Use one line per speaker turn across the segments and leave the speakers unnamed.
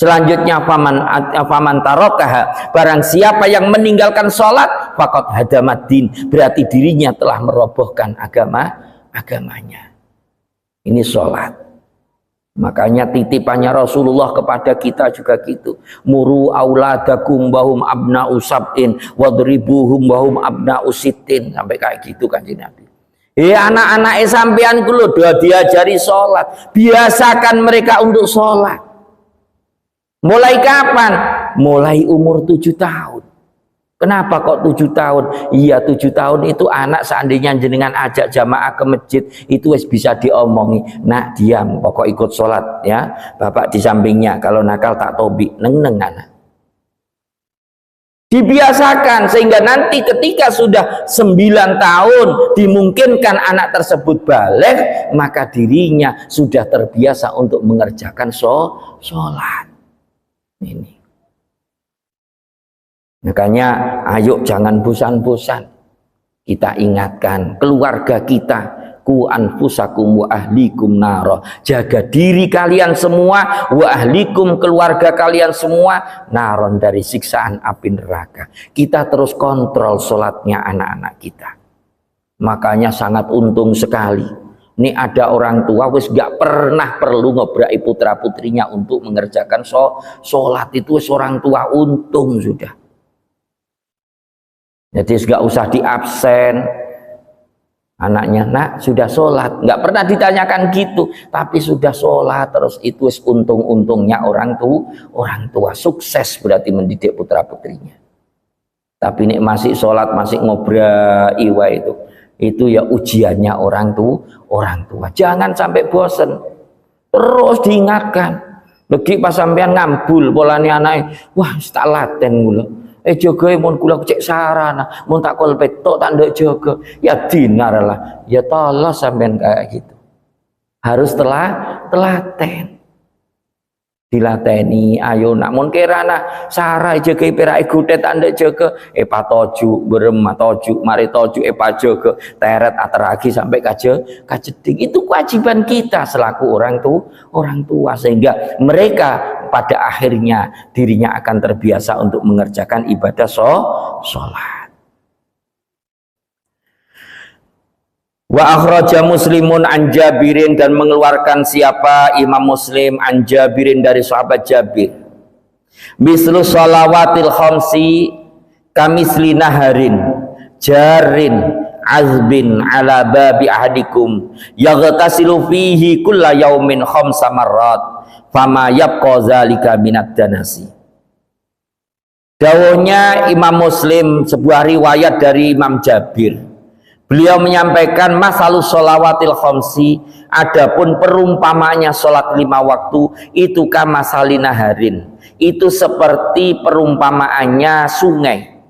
Selanjutnya faman tarakaha, barang siapa yang meninggalkan sholat faqad hadamaddin, berarti dirinya telah merobohkan agamanya. Ini sholat. Makanya titipannya Rasulullah kepada kita juga gitu. Muru auladakum wahum abna'u sab'in wadribuhum wahum abna'u sittin, sampai kayak gitu kan Nabi. Anak-anak sampean kulo diajari sholat, biasakan mereka untuk sholat. Mulai kapan? Mulai umur 7 tahun. Kenapa kok 7 tahun? Iya, 7 tahun itu anak seandainya jenengan ajak jamaah ke masjid itu wis bisa diomongi. Nak diam, pokok ikut sholat ya. Bapak di sampingnya, kalau nakal tak tobi, neng anak. Dibiasakan sehingga nanti ketika sudah 9 tahun dimungkinkan anak tersebut balik, maka dirinya sudah terbiasa untuk mengerjakan sholat. Ini makanya ayo jangan bosan-bosan kita ingatkan keluarga kita, ku anfusakum wa ahlikum naro, jaga diri kalian semua, wa ahlikum keluarga kalian semua, naron dari siksaan api neraka. Kita terus kontrol sholatnya anak-anak kita. Makanya sangat untung sekali ini ada orang tua wis gak pernah perlu ngobrai putra putrinya untuk mengerjakan sholat. Itu orang tua untung sudah. Jadi gak usah diabsen anaknya, nak sudah sholat, nggak pernah ditanyakan gitu, tapi sudah sholat terus. Itu untung-untungnya orang tua sukses berarti mendidik putra putrinya. Tapi ini masih sholat masih ngobrai itu ya ujiannya orang tua. Jangan sampai bosen, terus diingatkan. Lagi pas sampean ngambul polane anake, wah tak laten kula. Jaga mun kula cek sarana, mun tak kolpet tok tak ndek jaga. Ya dinar lah. Ya tolong sampean kayak gitu. Harus telaten. Dilateni, ayo nak mun kerana sarai jaga perak gudet anda jaga patoju berem toju mari toju jaga teret ateragi sampai kajeding. Itu kewajiban kita selaku orang tua sehingga mereka pada akhirnya dirinya akan terbiasa untuk mengerjakan ibadah sholat. Wa akhraja Muslimun an Jabirin, dan mengeluarkan siapa Imam Muslim an Jabirin dari sahabat Jabir. Mislu shalawatil khamsi kamisli naharin jarin azbin ala babi ahadikum yaghtasilu fihi kulla yaumin khamsa marrat fama yabqa zalika minad danasi. Dawuhnya Imam Muslim, sebuah riwayat dari Imam Jabir. Beliau menyampaikan masalus sholawatil khamsi, adapun perumpamanya sholat 5 waktu itu kamasalina harin, itu seperti perumpamaannya sungai.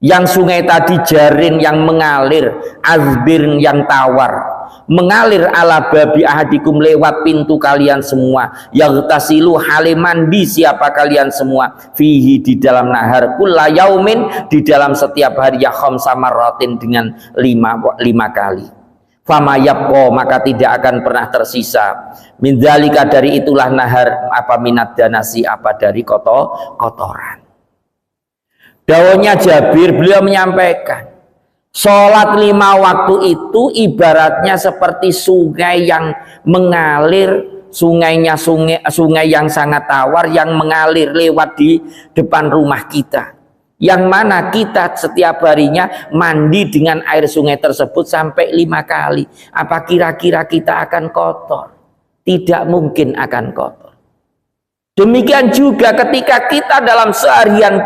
Yang sungai tadi jarin yang mengalir, azbir yang tawar, mengalir ala babi ahadikum lewat pintu kalian semua, yaghtasilu halimandi siapa kalian semua, fihi di dalam nahar, kulla yaumin di dalam setiap hari, ya khamsa marratin dengan 5 kali. Fama yabqa maka tidak akan pernah tersisa min dzalika dari itulah nahar apa minad danasi apa dari kotoran. Dawuhnya Jabir, beliau menyampaikan sholat 5 waktu itu ibaratnya seperti sungai yang mengalir, sungai yang sangat tawar yang mengalir lewat di depan rumah kita, yang mana kita setiap harinya mandi dengan air sungai tersebut sampai 5 kali. Apa kira-kira kita akan kotor? Tidak mungkin akan kotor. Demikian juga ketika kita dalam seharian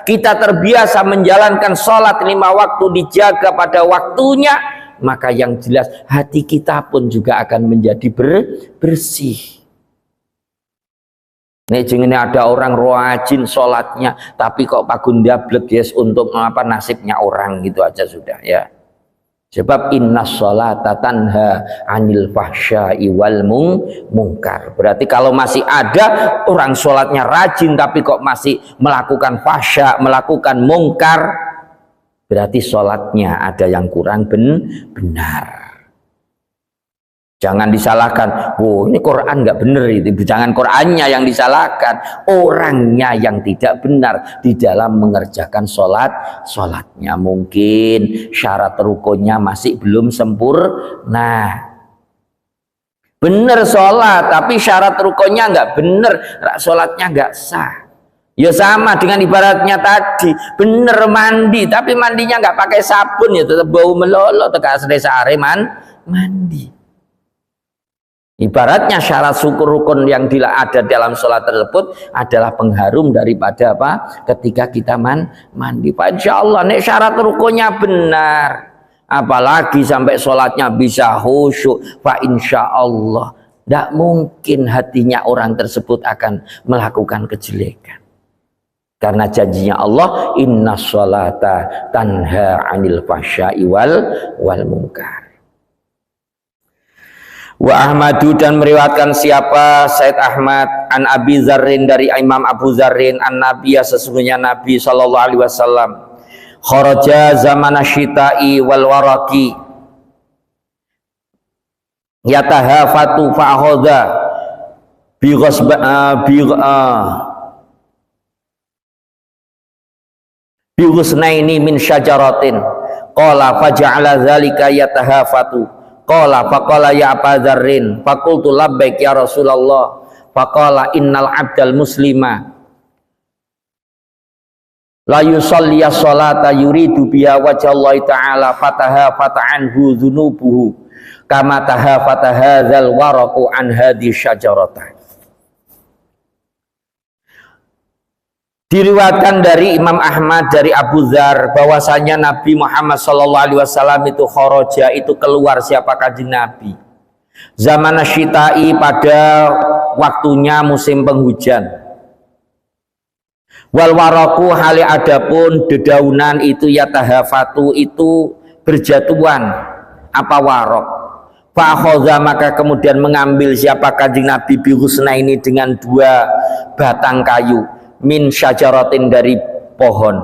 kita terbiasa menjalankan sholat 5 waktu dijaga pada waktunya, maka yang jelas hati kita pun juga akan menjadi bersih. Nih jangan ada orang rajin sholatnya tapi kok pagunda bleges untuk apa nasibnya orang gitu aja sudah ya. Sebab inna sholata tanha anil fahsya'i wal mungkar. Berarti kalau masih ada orang sholatnya rajin tapi kok masih melakukan fahsya, melakukan mungkar, berarti sholatnya ada yang kurang benar. Jangan disalahkan, oh ini Quran nggak bener itu. Jangan Qurannya yang disalahkan, orangnya yang tidak benar di dalam mengerjakan sholatnya. Mungkin syarat rukunnya masih belum sempurna. Bener sholat, tapi syarat rukunnya nggak bener, sholatnya nggak sah. Ya sama dengan ibaratnya tadi, bener mandi, tapi mandinya nggak pakai sabun, ya tetap bau melolo, tegas sare mandi. Ibaratnya syarat syukur rukun yang ada dalam sholat tersebut adalah pengharum daripada apa? Ketika kita mandi. Pak, insya Allah nih syarat rukunnya benar, apalagi sampai sholatnya bisa khusyuk. Pak, insya Allah tidak mungkin hatinya orang tersebut akan melakukan kejelekan, karena janjinya Allah, inna sholata tanha anil fahsya'i wal munkar. Wa Ahmadu, dan meriwayatkan siapa Said Ahmad an Abi Dzarrin dari Imam Abu Dzarrin an Nabiya, sesungguhnya Nabi sallallahu alaihi wasallam kharaja zaman syita'i wal waraqi yatahafatu fa'akhadha bi ghusnaini min syajaratin qala faja'ala dzalika yatahafatu. Qala faqala ya Aba Dzarrin faqultu labbaik ya Rasulullah faqala innal abdal muslima la yusalli as-salata yuridu biha wajhallahi ta'ala fataha fata'anhu dzunubuhu kama tahafata hadzal waraqu an hadhi syajarata. Diriwayatkan dari Imam Ahmad dari Abu Dzar bahwasanya Nabi Muhammad SAW itu kharaja, itu keluar. Siapa? Kanjeng Nabi zaman syita'i, pada waktunya musim penghujan, wal waraku, hali adapun dedaunan itu yatahafatu, itu berjatuhan. Apa warok? Fa'akhadha, maka kemudian mengambil siapa? Kanjeng Nabi bihusna ini dengan 2 batang kayu, min syajaratin, dari pohon.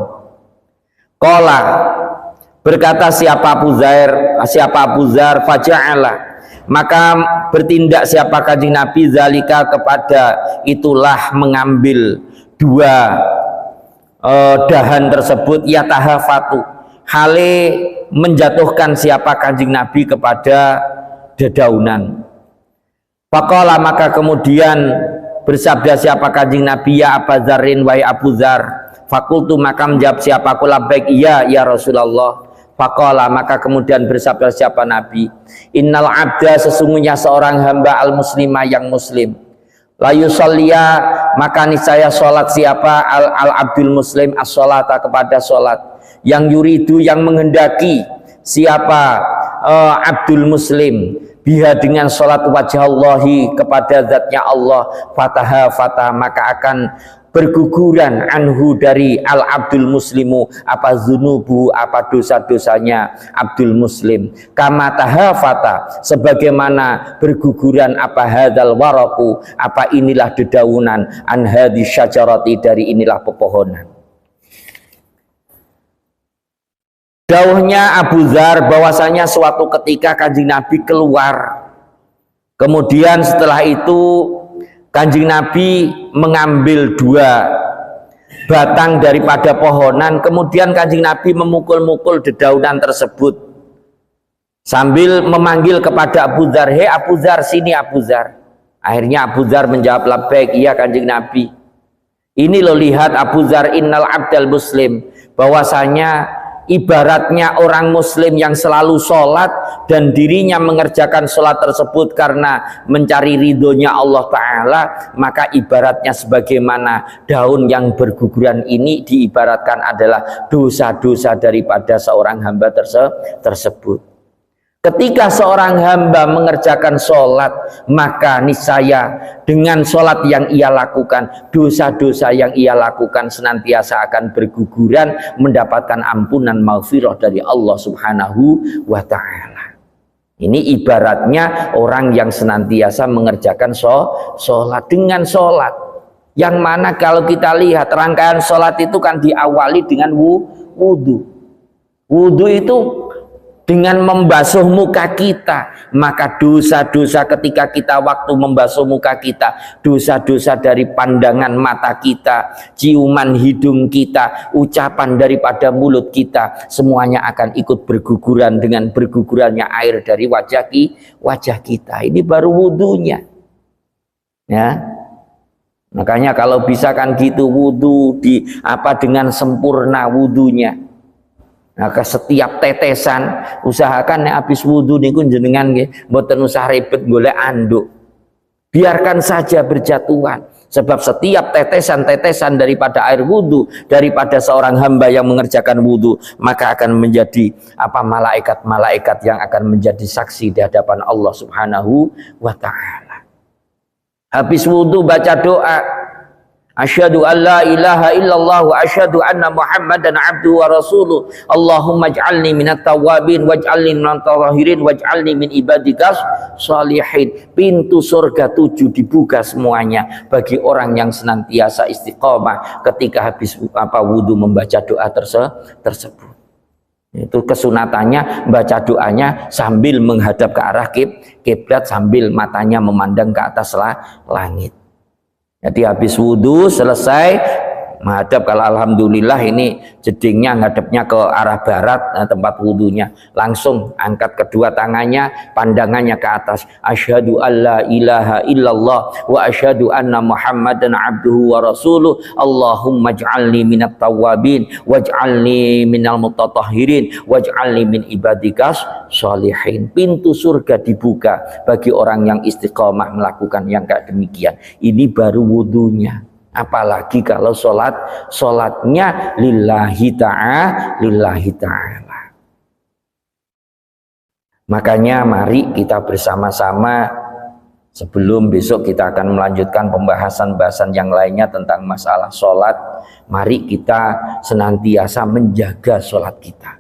Qala, berkata siapa Abu Dzar faja'ala, maka bertindak siapa Kanjeng Nabi zalika, kepada itulah, mengambil 2 dahan tersebut, yatahafatu, hale menjatuhkan siapa Kanjeng Nabi kepada dedaunan. Faqala, maka kemudian bersabda siapa Kanjeng Nabi, ya Aba Dzarrin, wahai Abu Dzar. Fakultu, maka menjawab siapa aku, labbaik iya ya Rasulullah. Faqala, maka kemudian bersabda siapa Nabi, innal abda, sesungguhnya seorang hamba, al muslimah, yang muslim, la yusalliya, maka niscaya sholat siapa, al abdul muslim, as-sholata, kepada sholat, yang yuridu, yang menghendaki siapa abdul muslim, biha, dengan sholat, wajah Allahi, kepada zatnya Allah, fatah, maka akan berguguran, anhu, dari al abdul muslimu, apa zunubu, apa dosa-dosanya abdul muslim, kama tahafata, sebagaimana berguguran apa hadzal waraku, apa inilah dedaunan, an hadhi syajarati, dari inilah pepohonan. Dawuhnya Abu Dzar bahwasanya suatu ketika Kanjeng Nabi keluar, kemudian setelah itu Kanjeng Nabi mengambil 2 batang daripada pohonan, kemudian Kanjeng Nabi memukul-mukul dedaunan tersebut sambil memanggil kepada Abu Dzar, hei Abu Dzar, sini Abu Dzar. Akhirnya Abu Dzar menjawab, labbaik iya Kanjeng Nabi. Ini lo lihat Abu Dzar, innal abdal muslim, bahwasanya ibaratnya orang muslim yang selalu sholat dan dirinya mengerjakan sholat tersebut karena mencari ridhonya Allah Ta'ala, maka ibaratnya sebagaimana daun yang berguguran ini diibaratkan adalah dosa-dosa daripada seorang hamba tersebut. Ketika seorang hamba mengerjakan sholat, maka niscaya dengan sholat yang ia lakukan, dosa-dosa yang ia lakukan senantiasa akan berguguran, mendapatkan ampunan maghfirah dari Allah Subhanahu wa Ta'ala. Ini ibaratnya orang yang senantiasa mengerjakan sholat, dengan sholat yang mana kalau kita lihat rangkaian sholat itu kan diawali dengan wudhu. Wudhu itu dengan membasuh muka kita, maka dosa-dosa ketika kita waktu membasuh muka kita, dosa-dosa dari pandangan mata kita, ciuman hidung kita, ucapan daripada mulut kita, semuanya akan ikut berguguran dengan bergugurannya air dari wajah kita. Ini baru wudunya, ya. Makanya kalau bisa kan gitu wudu dengan sempurna wudunya. Nah, ke setiap tetesan usahakan nek habis wudu niku jenengan nggih mboten usah ribet golek anduk. Biarkan saja berjatuhan. Sebab setiap tetesan-tetesan daripada air wudu daripada seorang hamba yang mengerjakan wudu, maka akan menjadi malaikat-malaikat yang akan menjadi saksi di hadapan Allah Subhanahu wa taala. Habis wudu baca doa, asyhadu an la ilaha illallah wa asyhadu anna muhammadan abduhu wa rasuluh. Allahumma ij'alni minat tawwabin waj'alni minat tahirin waj'alni min ibadikas shalihin. Pintu surga 7 dibuka semuanya bagi orang yang senantiasa istiqomah ketika habis wudu membaca doa tersebut. Itu kesunatannya baca doanya sambil menghadap ke arah kiblat, sambil matanya memandang ke atas langit. Jadi habis wudhu selesai menghadap, kalau alhamdulillah ini jedingnya ngadepnya ke arah barat, tempat wudhunya, langsung angkat kedua tangannya, pandangannya ke atas, asyhadu alla ilaha illallah wa asyhadu anna muhammadan abduhu wa rasuluh. Allahumma ij'alni minat tawwabin waj'alni minal mutatahhirin waj'alni min ibadikas shalihin. Pintu surga dibuka bagi orang yang istiqomah melakukan yang kayak demikian. Ini baru wudhunya. Apalagi kalau sholatnya lillahi ta'ala. Makanya mari kita bersama-sama, sebelum besok kita akan melanjutkan pembahasan yang lainnya tentang masalah sholat, mari kita senantiasa menjaga sholat kita.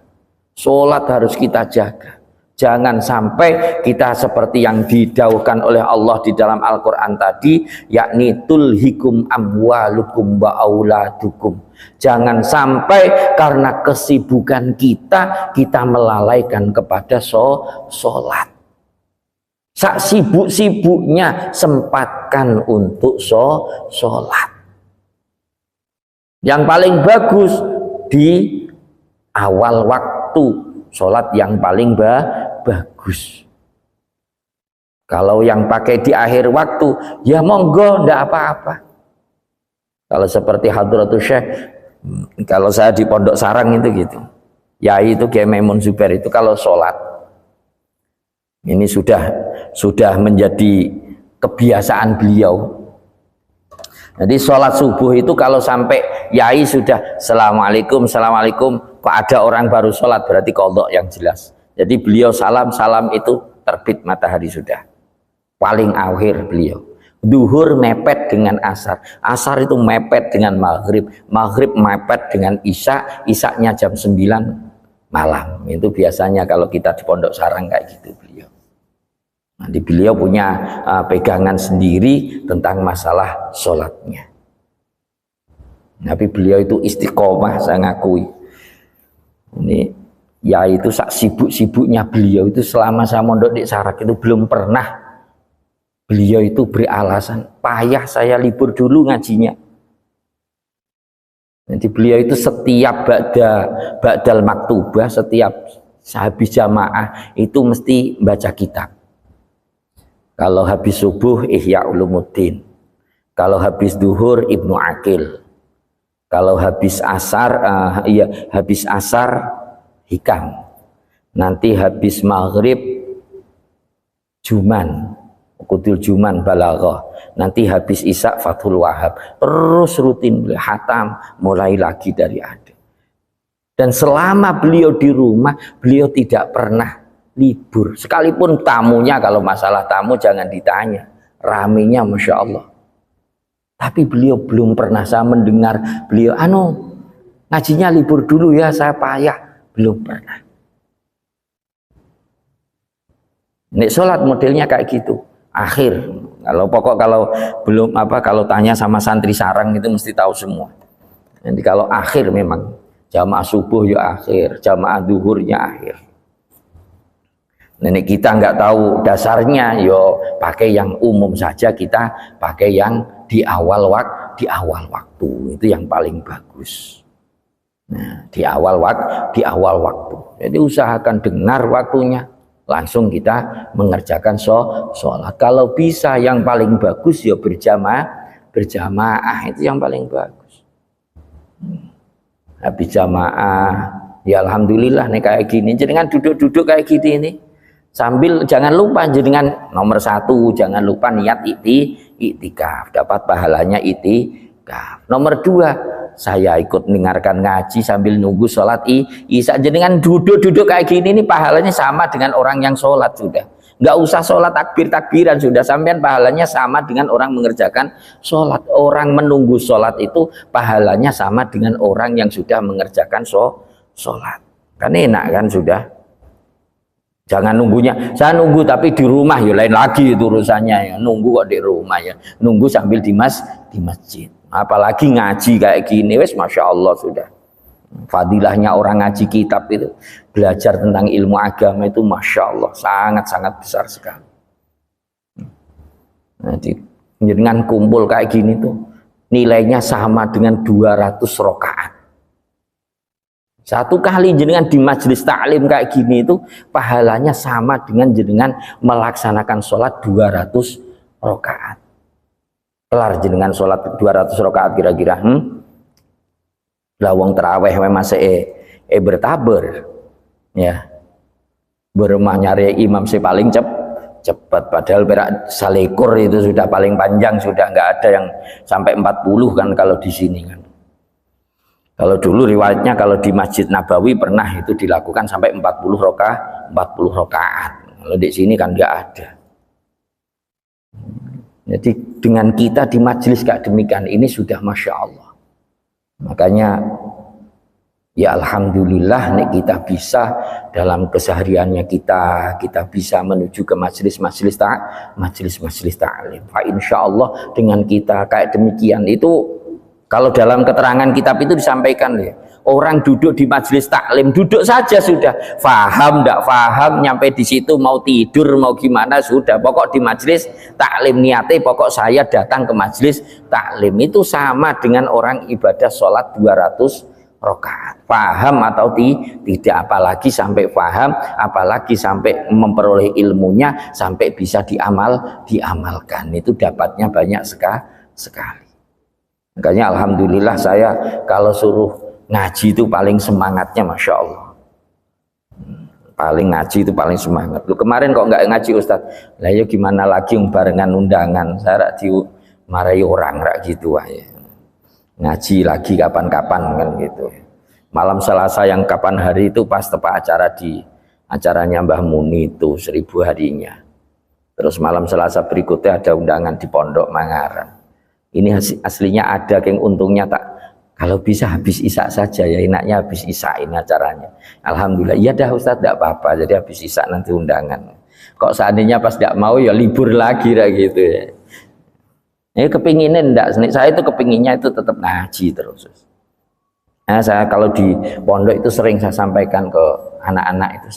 Sholat harus kita jaga. Jangan sampai kita seperti yang didauhkan oleh Allah di dalam Al-Quran tadi, yakni tulhikum amwalukum wa auladukum. Jangan sampai karena kesibukan kita melalaikan kepada sholat. Sak sibuk-sibuknya sempatkan untuk sholat. Yang paling bagus di awal waktu. Sholat yang paling bagus. Kalau yang pakai di akhir waktu, ya monggo, ndak apa-apa. Kalau seperti Hadratus Syekh, kalau saya di Pondok Sarang itu gitu, Yai itu Kiai Maimun Zubair itu kalau sholat, ini sudah menjadi kebiasaan beliau. Jadi sholat subuh itu kalau sampai Yai sudah Assalamualaikum, kok ada orang baru sholat berarti qadha yang jelas. Jadi beliau salam itu terbit matahari sudah. Paling akhir beliau. Duhur mepet dengan asar. Asar itu mepet dengan maghrib. Maghrib mepet dengan isya. Isyanya jam 9 malam. Itu biasanya kalau kita di Pondok Sarang kayak gitu beliau. Nanti beliau punya pegangan sendiri tentang masalah sholatnya. Tapi beliau itu istiqomah, saya ngakui. Ini ya itu sak sibuk-sibuknya beliau itu selama saya mondok di Sarak itu belum pernah beliau itu beri alasan payah saya libur dulu ngajinya. Jadi beliau itu setiap ba'dal maktubah, setiap habis jamaah itu mesti baca kitab. Kalau habis subuh Ihya Ulumuddin, kalau habis duhur Ibnu Aqil, kalau habis asar Hikam, nanti habis maghrib Juman, Qudul Juman Balaghah, nanti habis isya Fathul Wahab, terus rutin beliau hatam mulai lagi dari ada. Dan selama beliau di rumah beliau tidak pernah libur, sekalipun tamunya, kalau masalah tamu jangan ditanya, ramenya Masya Allah. Tapi beliau belum pernah saya mendengar beliau ngajinya libur dulu ya saya payah, belum pernah. Nek sholat modelnya kayak gitu. Akhir, kalau tanya sama santri Sarang itu mesti tahu semua. Nanti kalau akhir memang jamaah subuh ya akhir, jamaah duhurnya akhir. Nenek kita nggak tahu dasarnya, yo pakai yang umum saja, kita pakai yang di awal waktu itu yang paling bagus. Nah, di awal waktu. Jadi usahakan dengar waktunya, langsung kita mengerjakan sholat. Kalau bisa yang paling bagus ya berjamaah itu yang paling bagus. Habis jamaah, ya alhamdulillah nih kayak gini. Jangan duduk-duduk kayak gini ini. Sambil jangan lupa jenengan nomor 1, jangan lupa niat iktikaf, dapat pahalanya iktikaf. Nomor 2, saya ikut mendengarkan ngaji sambil nunggu sholat isya. Jenengan duduk-duduk kayak gini ini pahalanya sama dengan orang yang sholat sudah. Nggak usah sholat takbir-takbiran sudah, sampean pahalanya sama dengan orang mengerjakan sholat. Orang menunggu sholat itu pahalanya sama dengan orang yang sudah mengerjakan sholat. Kan enak kan sudah. Jangan nunggunya, saya nunggu tapi di rumah ya lain lagi itu urusannya ya. Nunggu kok di rumah ya, nunggu sambil di masjid. Apalagi ngaji kayak gini, wes masya Allah sudah. Fadilahnya orang ngaji kitab itu, belajar tentang ilmu agama itu masya Allah sangat-sangat besar sekali. Jadi dengan kumpul kayak gini tuh nilainya sama dengan 200 rakaat. Satu kali jenengan di majelis taklim kayak gini itu pahalanya sama dengan jenengan melaksanakan sholat 200 rakaat. Kelar jenengan sholat 200 rakaat kira-kira. Lawang terawih masih bertaber, ya. Berumah nyari imam si paling cepat. Padahal perak salekur itu sudah paling panjang, sudah nggak ada yang sampai 40 kan kalau di sini kan. Kalau dulu riwayatnya kalau di Masjid Nabawi pernah itu dilakukan sampai 40 rakaat. Kalau di sini kan nggak ada. Jadi dengan kita di majelis kayak demikian ini sudah masya Allah. Makanya ya alhamdulillah nih kita bisa dalam kesehariannya kita bisa menuju ke majelis taklim. Fa insya Allah dengan kita kayak demikian itu. Kalau dalam keterangan kitab itu disampaikan ya, orang duduk di majelis taklim, duduk saja sudah, faham tidak faham, nyampe di situ mau tidur mau gimana sudah, pokok di majelis taklim niatnya, pokok saya datang ke majelis taklim itu sama dengan orang ibadah sholat 200 rakaat. Paham atau tidak, apalagi sampai paham, apalagi sampai memperoleh ilmunya, sampai bisa diamalkan, itu dapatnya banyak sekali. Makanya alhamdulillah saya kalau suruh ngaji itu paling semangatnya masya Allah. Paling ngaji itu paling semangat. Lu kemarin kok nggak ngaji Ustadz? Lah ya gimana lagi barengan undangan. Saya rak dimarahi orang rak gitu aja. Ngaji lagi kapan-kapan kan gitu. Malam Selasa yang kapan hari itu pas tepat acara di acaranya Mbah Muni itu 1000 harinya. Terus malam Selasa berikutnya ada undangan di Pondok Mangaran. Ini aslinya ada yang untungnya tak, kalau bisa habis isya saja ya, enaknya habis isya ini acaranya. Alhamdulillah, ya dah Ustadz tidak apa-apa, jadi habis isya nanti undangan. Kok seandainya pas tidak mau ya libur lagi lah gitu ya. Ini kepinginin enggak, saya itu kepinginnya itu tetap ngaji terus. Nah, saya kalau di pondok itu sering saya sampaikan ke anak-anak itu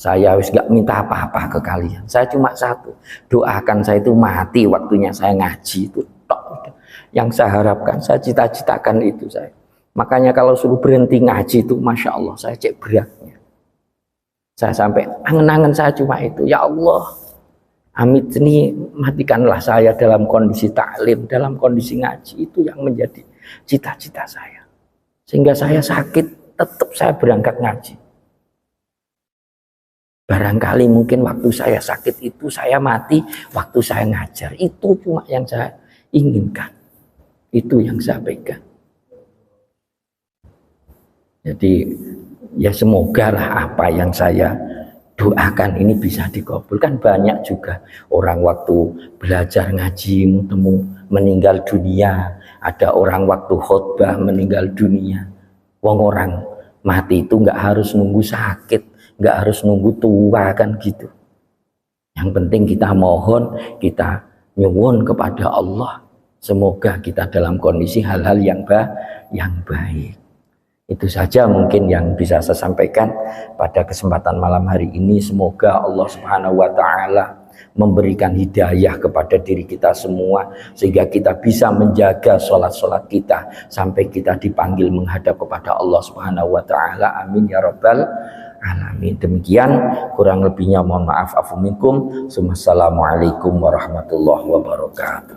saya wis gak minta apa-apa ke kalian. Saya cuma satu, doakan saya itu mati waktunya saya ngaji itu. Yang saya harapkan, saya cita-citakan itu saya. Makanya kalau suruh berhenti ngaji itu masya Allah saya cek beratnya. Saya sampai angen-angen saya cuma itu, ya Allah amit ini matikanlah saya dalam kondisi taklim, dalam kondisi ngaji, itu yang menjadi cita-cita saya. Sehingga saya sakit tetap saya berangkat ngaji. Barangkali mungkin waktu saya sakit itu saya mati, waktu saya ngajar, itu cuma yang saya inginkan. Itu yang saya pegang. Jadi ya semoga lah apa yang saya doakan ini bisa dikabulkan. Banyak juga orang waktu belajar ngaji meninggal dunia, ada orang waktu khutbah meninggal dunia. Wong orang mati itu nggak harus nunggu sakit, nggak harus nunggu tua kan gitu. Yang penting kita mohon, kita nyuwun kepada Allah. Semoga kita dalam kondisi hal-hal yang baik. Itu saja mungkin yang bisa saya sampaikan pada kesempatan malam hari ini. Semoga Allah Subhanahu wa taala memberikan hidayah kepada diri kita semua sehingga kita bisa menjaga sholat-sholat kita sampai kita dipanggil menghadap kepada Allah Subhanahu wa taala. Amin ya rabbal alamin. Demikian, kurang lebihnya mohon maaf. Afu minkum. Assalamualaikum warahmatullahi wabarakatuh.